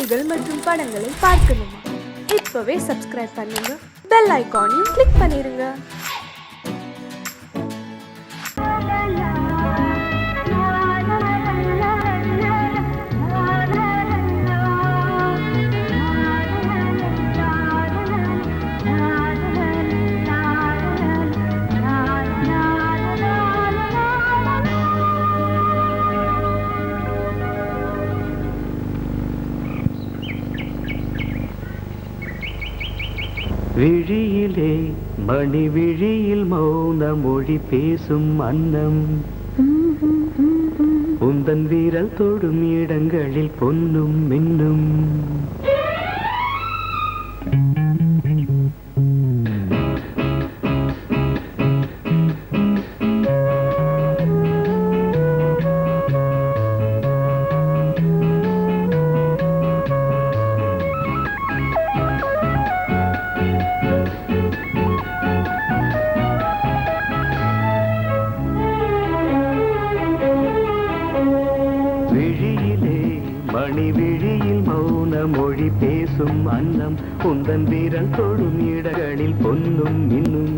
செய்திகள் மற்றும் படங்களை பார்க்கணுமா? இப்பவே சப்ஸ்கிரைப் பண்ணுங்க, பெல் ஐகானையும் கிளிக் பண்ணிருங்க. விழியிலே மணி விழியில் மௌன மொழி பேசும் அன்னம், உந்தன் வீரல் தொடும் இடங்களில் பொன்னும் மின்னும். மணி விழியில் மௌன மொழி பேசும் அன்னம், உந்தன் வீரல் தொடும் இடங்களில் பொன்னும் மின்னும்.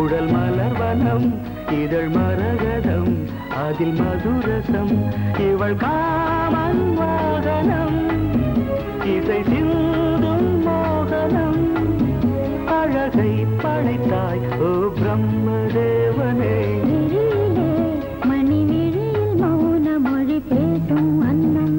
உடல் மலர்வனம் இதழ் மரகதம் அதில் மதுரசம், இவள் காமன் வாகனம் இசை சிந்தும் மோகனம். அழகை படைத்தாய் ஓ பிரம்மதேவனே, மணி விழியில் மௌன மொழி பேசும் அன்னம்.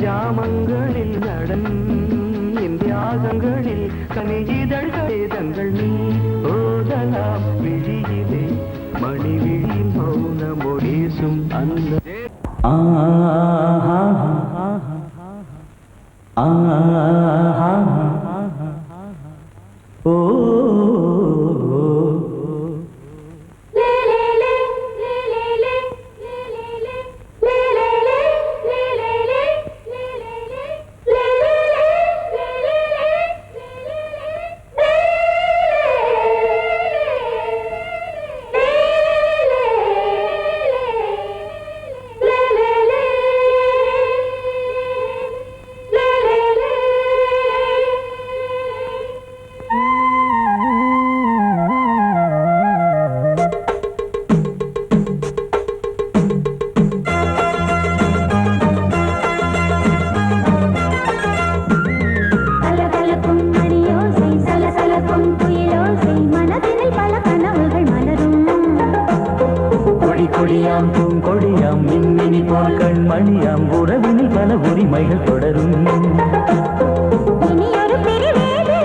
ஜாமங்களில் நடன் இந்தியாசங்களில் கனியிதழ் வேதங்கள் நீ ஓதலாம். விழியிலே மணி விழியில் மௌன மொழிசும் அந்த ஓ கொடியாம் பூங்கொடியாம் மின்மினி போல் கண்மணியாம் உறவினில் பல உரிமைகள் தொடரும். இனியொரு பிரிவேது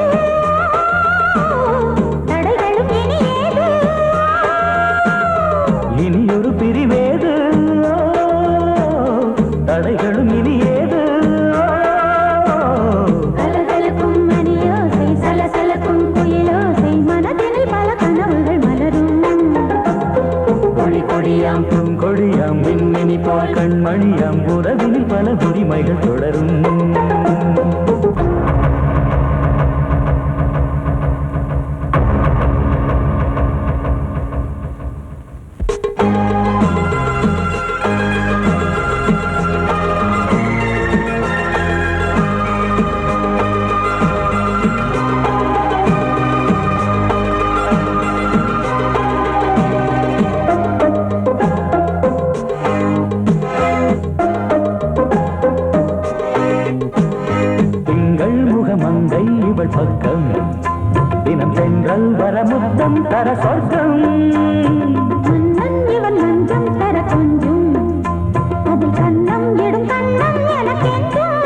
தடைகளும் இனியேது. இனியொரு பிரிவேது தடைகளும் இனியேது. கலகலக்கும் மணியோசை சலசலக்கும் குயிலோசை மனதினில் பல கனவுகள் மலரும். கொடியாம் பூங்கொடியாம் மின்மினி போல் கண்மணியாம் உறவினில் பல உரிமைகள் தொடரும். பக்கம் தினம் சென்றல் வர முத்தம் தர சொர்க்கம். மன்னன் இவன் மஞ்சம் தர கொஞ்சம் அதில் கண்ணம் இடும் கண்ணம் எனக்கென்றும்.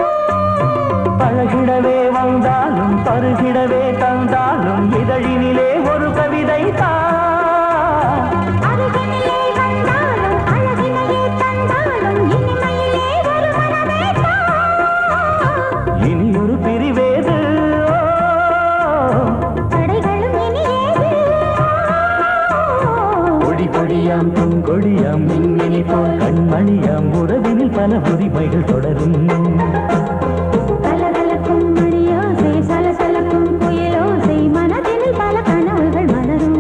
பழகிடவே வந்தாலும் பருகிடவே தந்தாலும் இதழினிலே ஒரு கவிதை தான். அருகினிலே வந்தாலும் அழகினையே தந்தாலும் இனிமையிலே ஒரு மனமே தான். இனி ஒரு பிரிவேது கொடியாம் பூங்கொடியாம் மின்மினி போல் கண்மணியாம் உறவினில் பல உரிமைகள் தொடரும். கலகலக்கும் மணியோசை சலசலக்கும் குயிலோசை மனதினில் பல கனவுகள் மலரும்.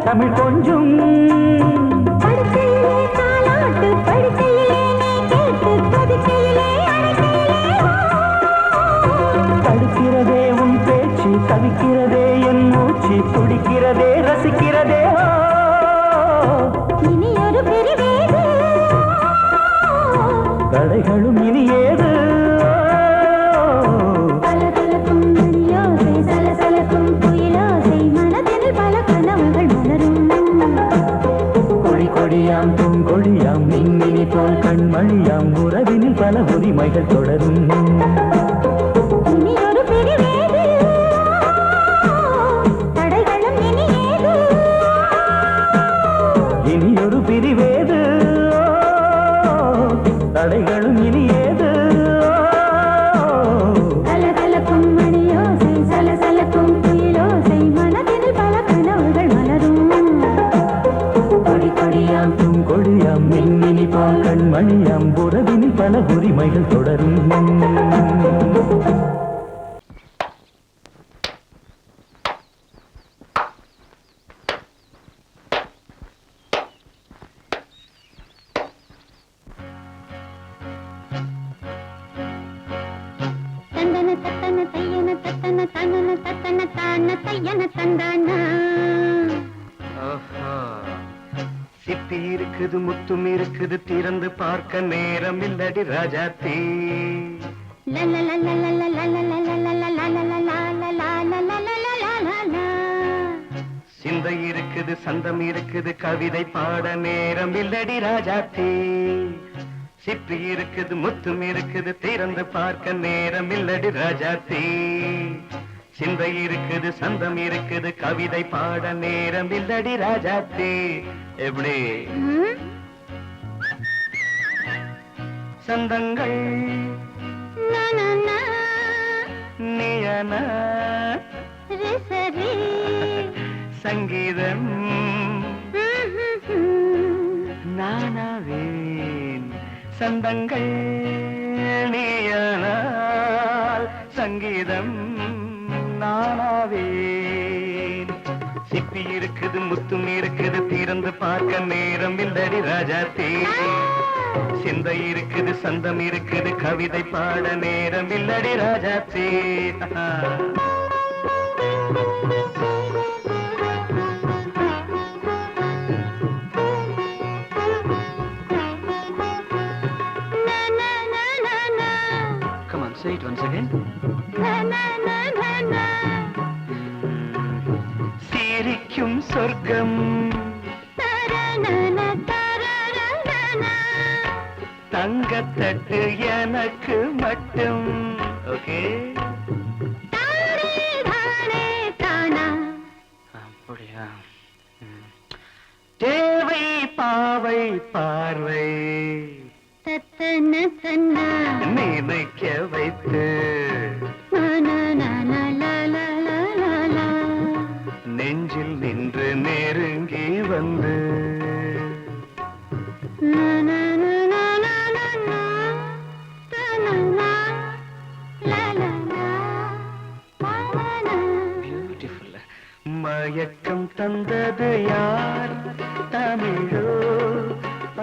தமிழ் கொஞ்சம் படுக்கையிலே தாலாட்டு படுக்கையிலே நீ கேட்டு கொதிக்கையிலே தடுக்கிறதே உன் பேச்சு தவிக்கிறதே என் மூச்சு துடிக்கிறதே ரசிக்கிறதே இனி ஒரு பிரிவேது தடைகளும் இனி ஏது கொடியாம் பூங்கொடியாம் மின்மினி போல் கண்மணியாம் உறவினில் பல உரிமைகள் தொடரும் இனி ஒரு பிரிவேது தடைகளும் இனி ஏது இனி ஒரு பிரிவேது தடைகளும் இனி ஏது கலகலக்கும் மணியோசை சலசலக்கும் குயிலோசை மனதில் பல கனவுகள் மலரும் கொடியாம் பூங்கொடியாம் மின்மினி போல் கண்மணியாம் உறவினில் பல உரிமைகள் தொடரும் தந்தன தத்தன தையன தத்தன தனன தத்தன தான தையன தந்தானா சிப்பி இருக்குது முத்தும் இருக்குது திறந்து பார்க்க நேரம் இல்லடி ராஜாத்தே சிந்தை இருக்குது சந்தம் இருக்குது கவிதை பாட நேரம் இல்லடி ராஜாத்தே சிப்பி இருக்குது முத்தும் இருக்குது திறந்து பார்க்க நேரம் இல்லடி ராஜாத்தே சிந்தை இருக்குது சந்தம் இருக்குது கவிதை பாட நேரம் இல்லடி ராஜாத்தே எப்படி சந்தங்கள் நீயன சரி சங்கீதம் நானாவேன் சந்தங்கள் நீயானால் சங்கீதம் நானாவேன் சிப்பி இருக்குது முத்தும் இருக்குது திறந்து பார்க்க நேரம் இல்லடி ராஜாத்தே சிந்தை இருக்குது சந்தம் இருக்குது கவிதை பாட நேரம் இல்லடி ராஜாத்தே Come on, say it once again. சிரிக்கும் சொர்க்கம் தங்கத்தட்டு எனக்கு மட்டும். ஓகே அப்படியா? தேவை பாவை பார்வை நினைக்க வைத்து நெஞ்சில் நின்று நெருங்கி வந்து மயக்கம் தந்தது யார்? தமிழோ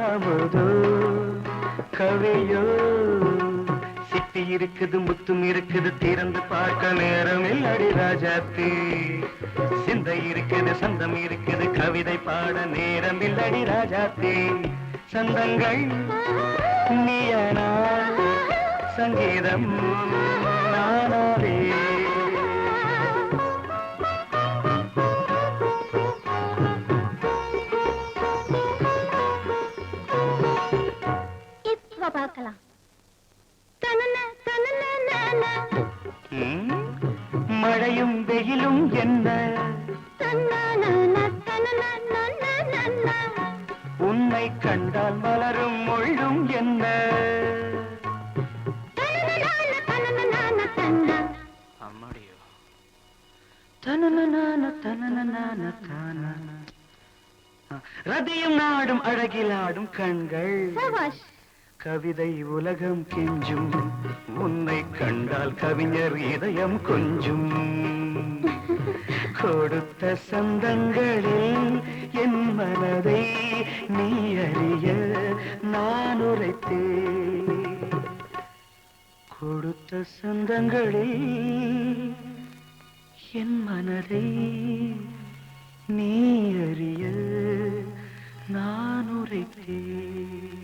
அமுதோ கவியோ? சிப்பி இருக்குது முத்தும் இருக்குது திறந்து பார்க்க நேரம் இல்லடி ராஜாத்தி சிந்தை இருக்குது சந்தம் இருக்குது கவிதை பாட நேரம் இல்லடி ராஜாத்தி சந்தங்கள் நீயனா சங்கீதம் நானாவே பார்க்கலாம். மழையும் வெயிலும் என்ன உன்னை கண்டால் மலரும் மொழியும் என்ன அம்மாடியோ ரதியும் நாடும் அழகிலாடும் கண்கள் கவிதை உலகம் கெஞ்சும் உன்னை கண்டால் கவிஞர் இதயம் கொஞ்சும் கொடுத்த சந்தங்களில் என் மனதை நீ அறிய நான் உரைத்தேன் கொடுத்த சந்தங்களில் என் மனதை நீ அறிய நான் உரைத்தேன்.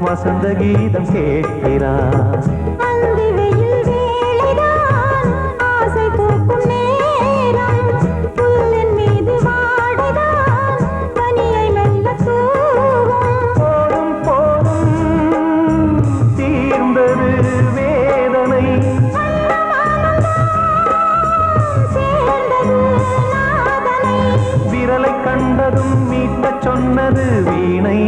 வசந்த கீதம் கேட்கிறார். அந்தி வெயில் வேளைதான் ஆசை பூக்கும் நேரம், புல்லின் மீது வாடைதான் பனியை மெல்ல தூவும். போதும் போதும் தீர்ந்தது வேதனை, சேர்ந்தது நாதனை. விரலை கண்டதும் மீட்டச் சொன்னது வீணை.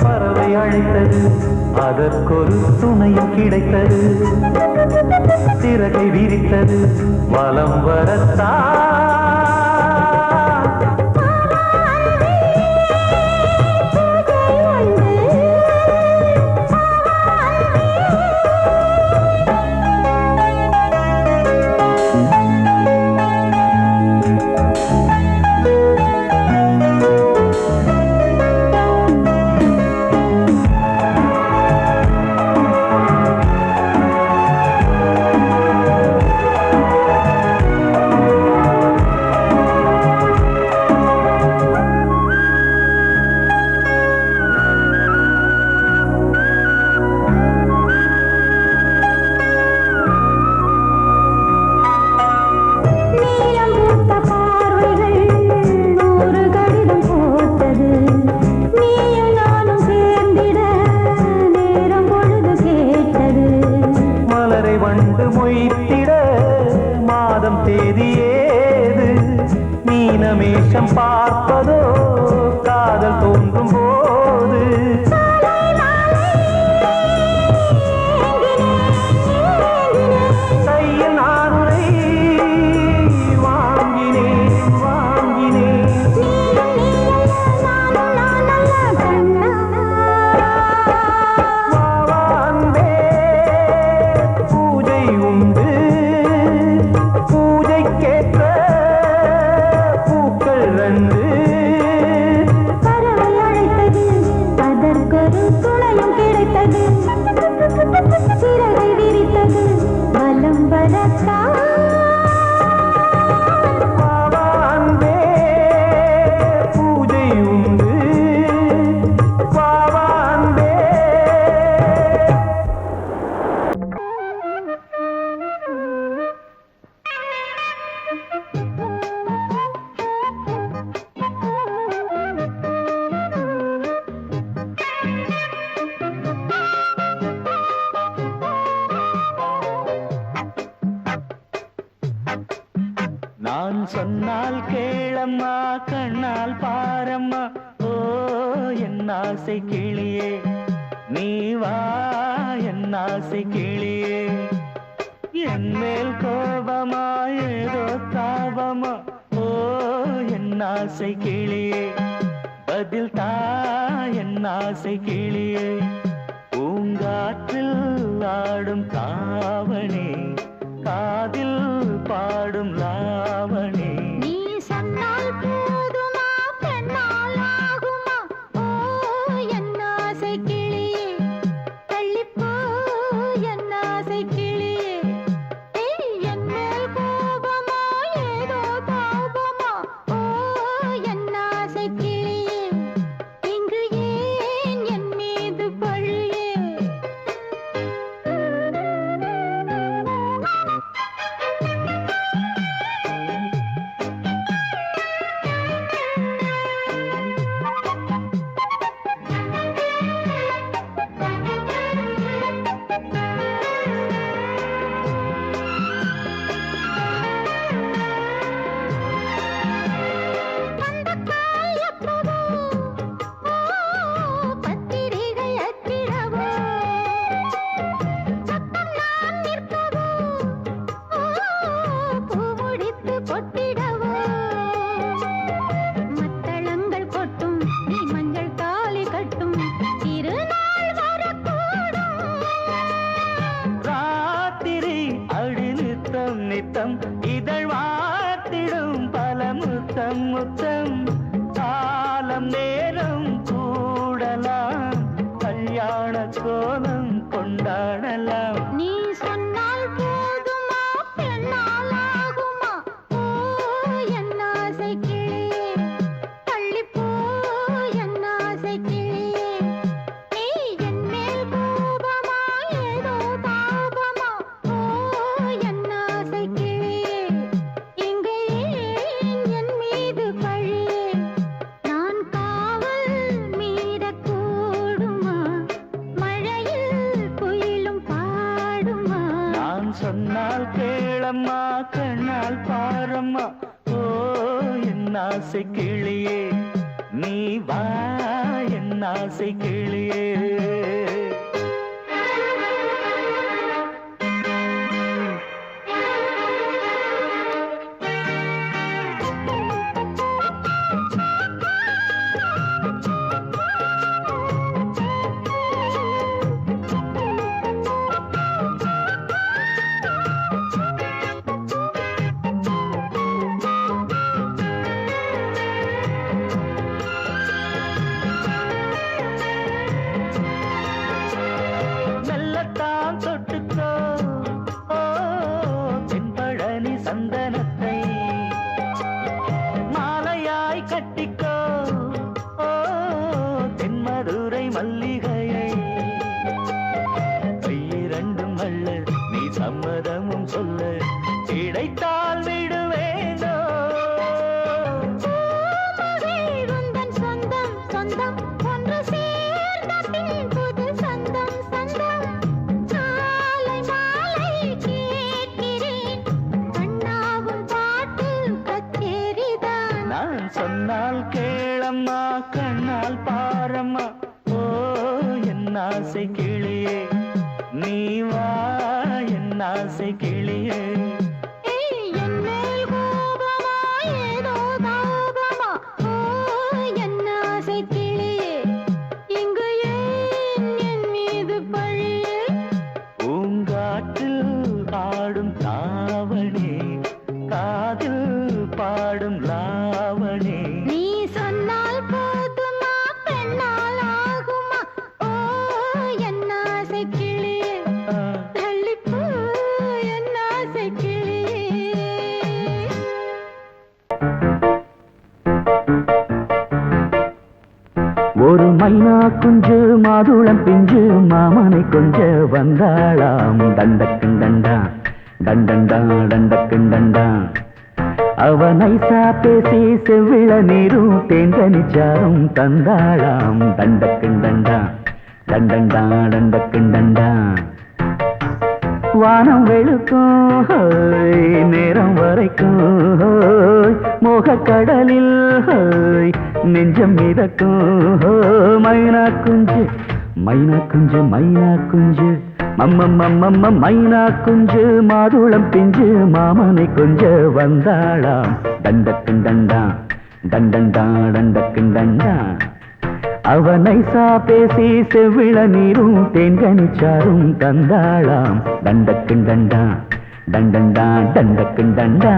பறவை அழைத்தது, அதற்கொரு துணையும் கிடைத்தது. சிறகை விரித்தது, வலம் வரத்தான். வண்டு மொய்த்திட மாதம் தேதியேது, மீனமேஷம் பார்ப்பதோ காதல் தோன்றும் போது. கையில் நானுரை வாங்கினேன் வாங்கினேன். சிறகை விரித்தது, வலம் வரத்தான். பூஜை உண்டு பாவாண்டே. நான் சொன்னால் கேளம்மா, கண்ணால் பாரம்மா, ஓ என் ஆசை கிளியே, நீ வா என் ஆசை கிளியே. என் மேல் கோபமா ஏதோ தாபமா, ஓ என் ஆசை கிளியே, பதில் தா என் ஆசை கிளியே. பூங்காற்றில் ஆடும் தாவணி, காதில் பாடும் லாவணி. நீ சொன்னால் போதுமா, பெண்ணால் ஆகுமா, ஓ என் ஆசை கிளியே, தள்ளிப்போ என் ஆசை கிளியே. என் மேல் கோபமா ஏதோ தாபமா, ஓ என் ஆசை கிளியே, இங்கு ஏன் என் மீது பழியே. நித்தம் இதழ் வார்த்திடும் பல முத்தம் முத்தம். காலம் நேரம் கூடலாம், கல்யாண கோலம் கொண்டாடலாம். சொன்னால் கேளம்மா கண்ணால் பாரம்மா ஓ என் ஆசை கிளியே நீ வா என் ஆசை கிளியே சந்தனத்தை மாலையாய் கட்டிக்கோ ஓ தென்மதுரை மல்லிகையை கையிரண்டும் அல்ல நீ சம்மதமும் சொல்ல கிடைத்தால் விடுவேனோ சொந்தம் சொந்தம் ஒன்று சேர்ந்த பின் புது சொந்தம் சொந்தம் மாலை மாலை கேட்கிறேன் கண்ணாவும் பாட்டு கச்சேரிதான் நான் சொன்னால் கேளம்மா கண்ணால் பாரம்மா ஓ என் ஆசை கிளியே நீ வா என் ஆசை கிளியே ஆடும் தாவணி காதில் பாடும் லாவணி நீ சொன்னால் போதுமா பெண்ணால் ஆகுமா ஓ என் ஆசை கிளியே தள்ளிப்போ என் ஆசை கிளியே ஒரு மைனா குஞ்சு மாதுளம் பிஞ்சு மாமனை கொஞ்ச வந்தாளாம் தண்டக்குண்டண்டா டண்டண்டா டண்டக்குண்டண்டா அவ நைசா பேசி செவ்விள நீரும் தேங்கனிச்சாரும் தந்தாளாம் தண்டக்குண்டண்டா டண்டண்டா டண்டக்குண்டண்டா வானம் வெளுக்கும் நேரம் வரைக்கும் மோகக்கடலில் நெஞ்சம் மிதக்கும் மைனா குஞ்சு மைனா குஞ்சு மைனா குஞ்சு மம்மம்மம்மம்ம மைனா குஞ்சு மாதுளம் பிஞ்சு மாமனை கொஞ்ச வந்தாளாம் தண்டக்குண்டண்டா டண்டண்டா டண்டக்குண்டண்டா அவனை பேசி செவ்விள நீரும் தேன்கனிச்சாரும் தந்தாளாம் தண்டக்குண்டண்டா டண்டண்டா டண்டக்குண்டண்டா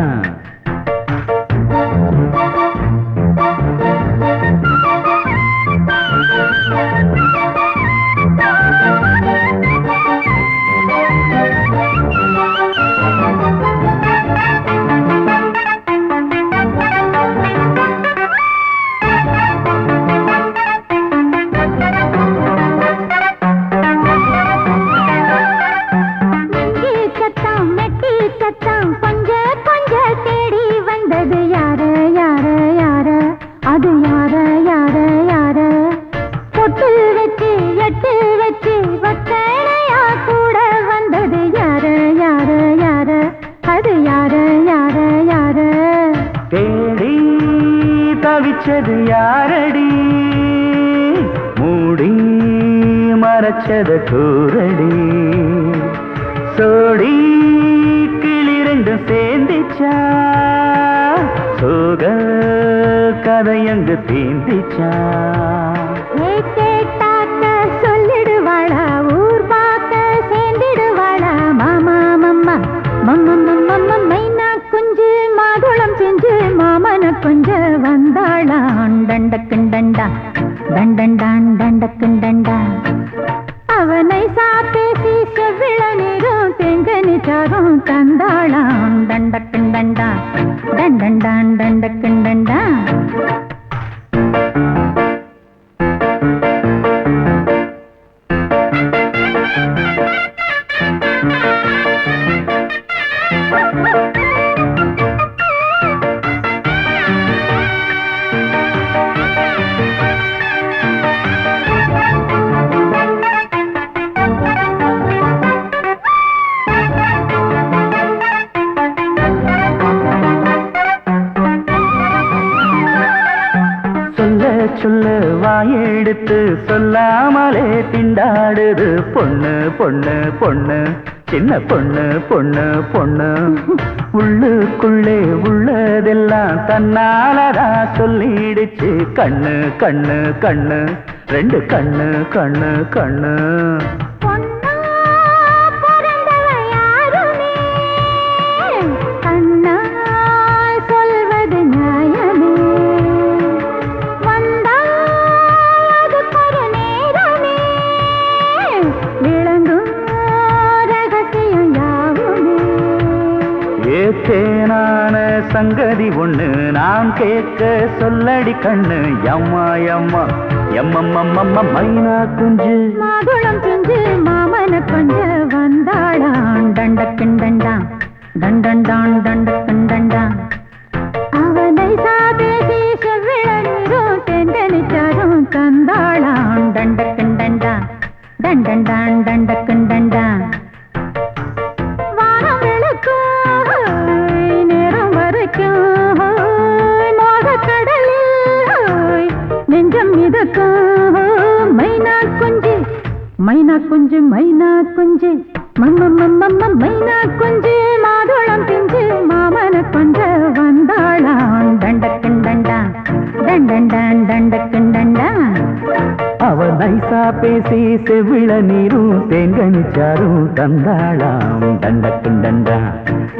தவிச்சது யாரடி மூடி மறைச்சத கூரடி சோடி கிளி ரெண்டும் சேர்ந்திச்சா சோக கதையங்கு தீந்திச்சா சொல்லிடுவாளா ஊர் பார்க்க சேர்ந்திடுவாளா மாமா மம்மா மம்ம மைனா குஞ்சு மாதுளம் செஞ்சு மாமன கொஞ்ச வந்தாளான் தண்டக்குண்டண்டா தண்டண்டான் தண்டக்குண்டண்டா அவனை சாப்பேசி செவ்விள நீரும் தெங்கனிச்சாரும் தந்தாளான் தண்டக்குண்டண்டா தண்டண்டான் தண்டக்குண்டண்டா சொல்ல வாயெடுத்து சொல்லாமலே திண்டாடுது பொண்ணு பொண்ணு பொண்ணு சின்ன பொண்ணு பொண்ணு பொண்ணு உள்ளுக்குள்ளே உள்ளதெல்லாம் தன்னாலதா சொல்லிடுச்சு கண்ணு கண்ணு கண்ணு ரெண்டு கண்ணு கண்ணு கண்ணு தேனான சங்கதி ஒண்ணு நான் கேட்க சொல்லடி கண்ணு எம்மா எம்மா எம்மம்மம்மம்ம மைனா குஞ்சு மாதுளம் பிஞ்சு மாமன கொஞ்ச வந்தாளான் தண்டக்கிண்டண்டான் தண்டண்டான் தண்டக்கிண்டண்டான் அவனை சாதேசி செவ்விழ நீரும் தெண்டனிச்சாரும் தந்தாளான் தண்டக்கிண்டண்டான் தண்டண்டான் தண்டக்கிண்டண்டான் மைனா குஞ்சு மைனா குஞ்சு மம்மம்மம்மம்ம மைனா குஞ்சு மாதுளம் பிஞ்சு மாமன கொஞ்ச வந்தாளான் தண்டக்கிண்டண்டான் தண்டண்டான் தண்டக்கிண்டண்டான் அவ நைசா பேசி செவ்விள நீரும் தேங்கனிச்சாரும் தந்தாளாம் தண்டக்கிண்டண்டான்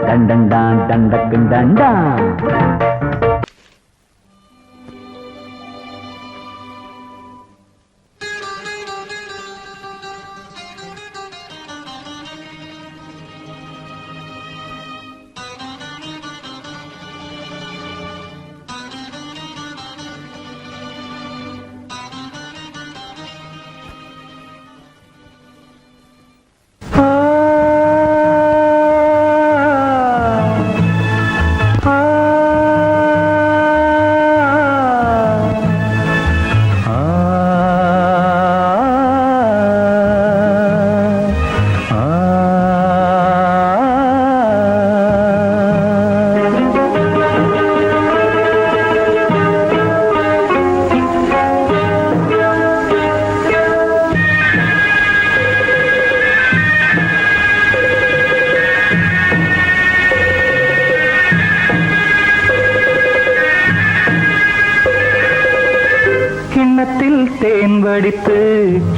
தண்டண்டான் தண்டக்கிண்டண்டான் தேன் வடித்து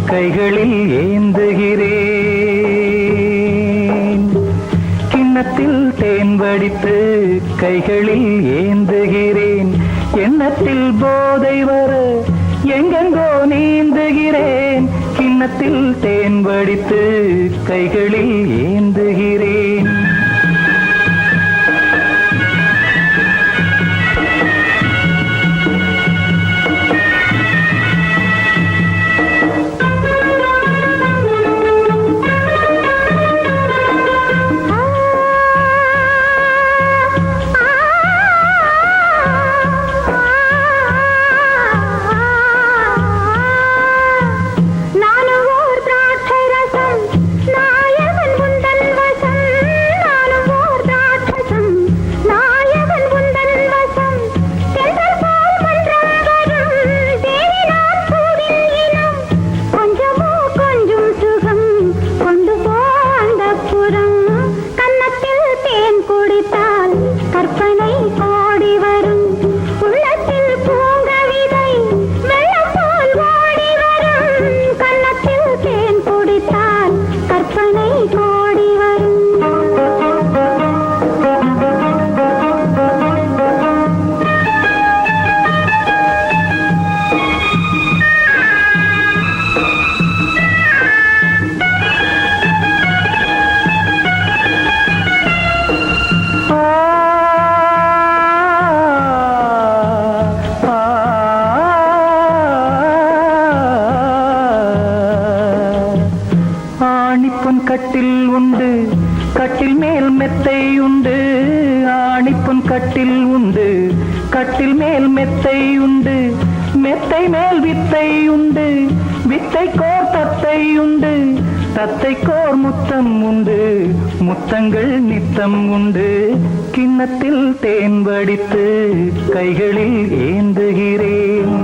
கைகளில் ஏந்துகிறேன் கிண்ணத்தில் தேன் வடித்து கைகளில் ஏந்துகிறேன் எண்ணத்தில் போதை வர எங்கெங்கோ நீந்துகிறேன் கிண்ணத்தில் தேன் வடித்து கைகளில் ஏந்துகிறேன் கட்டில் உண்டு கட்டில் மேல் மெத்தை உண்டு ஆணிப்பொன் கட்டில் உண்டு கட்டில் மேல் மெத்தை உண்டு மெத்தை மேல் வித்தை உண்டு வித்தை கோர் தத்தை உண்டு தத்தை கோர் முத்தம் உண்டு முத்தங்கள் நித்தம் உண்டு கிண்ணத்தில் தேன் வடித்து கைகளில் ஏந்துகிறேன்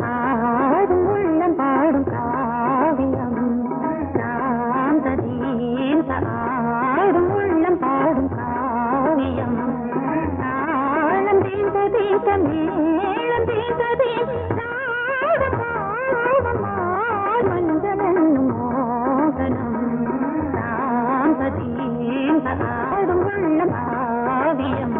ஆடும் உள்ளம் பாடும் காவியம் ஆடும் உள்ளம் பாடும் காவியம் தாளம் தீந்த தீந்த மேளம் தீந்த தீந்த மஞ்சமென்னும் மோகனம் தாம்பதீந்த ஆடும் உள்ளம் காவியம்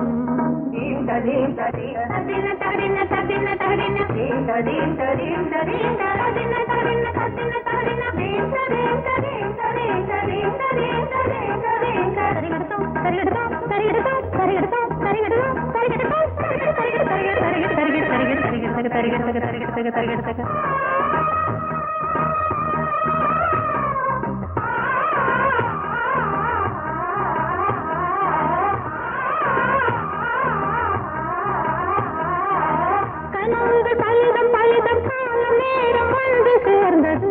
பலிதம் பலிதம் காலம் நேரம் வந்து சேர்ந்தது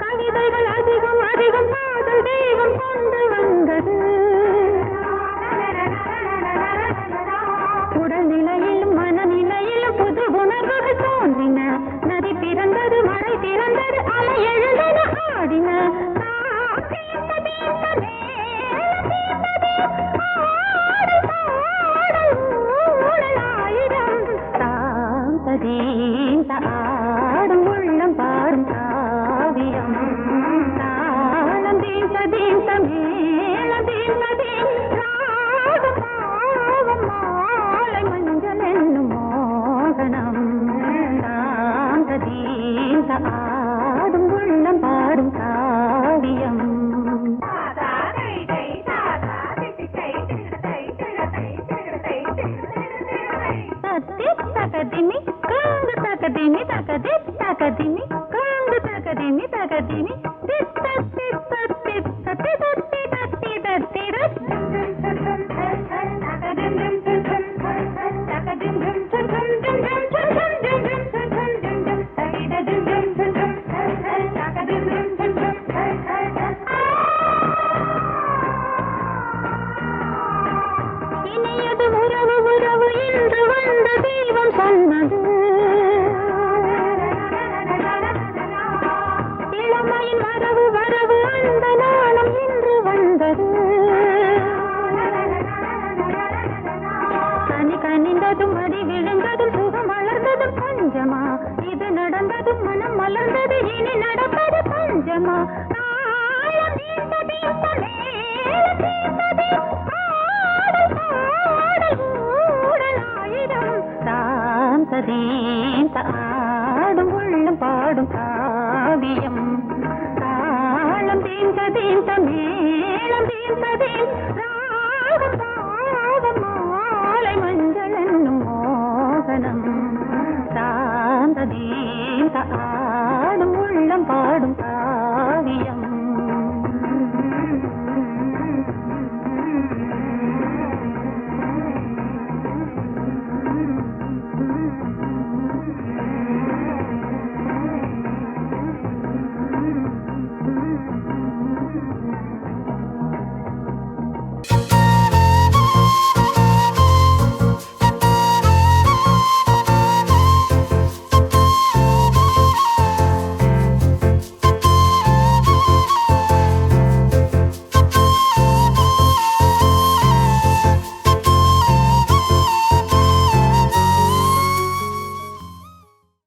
கவிதைகள் அதிகம் அதிகம் காதல் தெய்வம் கொண்டு வந்தது உடல்நிலையிலும் மனநிலையிலும் புது உணர்வுகள் தோன்றின நதி பிறந்தது மழை பிறந்தது அலை எழுந்தது ஆடின ஆடும் உள்ளம் பாடும் காவியம் தாளம் தீந்த தீந்த மேளம் தீந்த தீந்த பாவம் மாலை மஞ்சள் என்னும் மோகனம் தாந்த தீந்த ஆடும் உள்ளம் பாடும் காவியம் takadimi kangu takadimi takadi takadimi kangu takadimi takadimi titta titta titta titta titta titta இனியது உறவு உறவு இன்று வந்த தெய்வம் சொன்னது இளமையின் வரவு வரவு அந்த நாளும் இன்று வந்தது கனி கனிந்ததும் அடி விழுந்ததும் சுகம் வளர்ந்ததும் பஞ்சமா இது நடந்ததும் மனம் மலர்ந்தது இனி நடப்பது பஞ்சமா ஆடும் உள்ளம் பாடும் காவியம் தாளம் தீந்த தீந்த மேளம் தீந்த தீந்த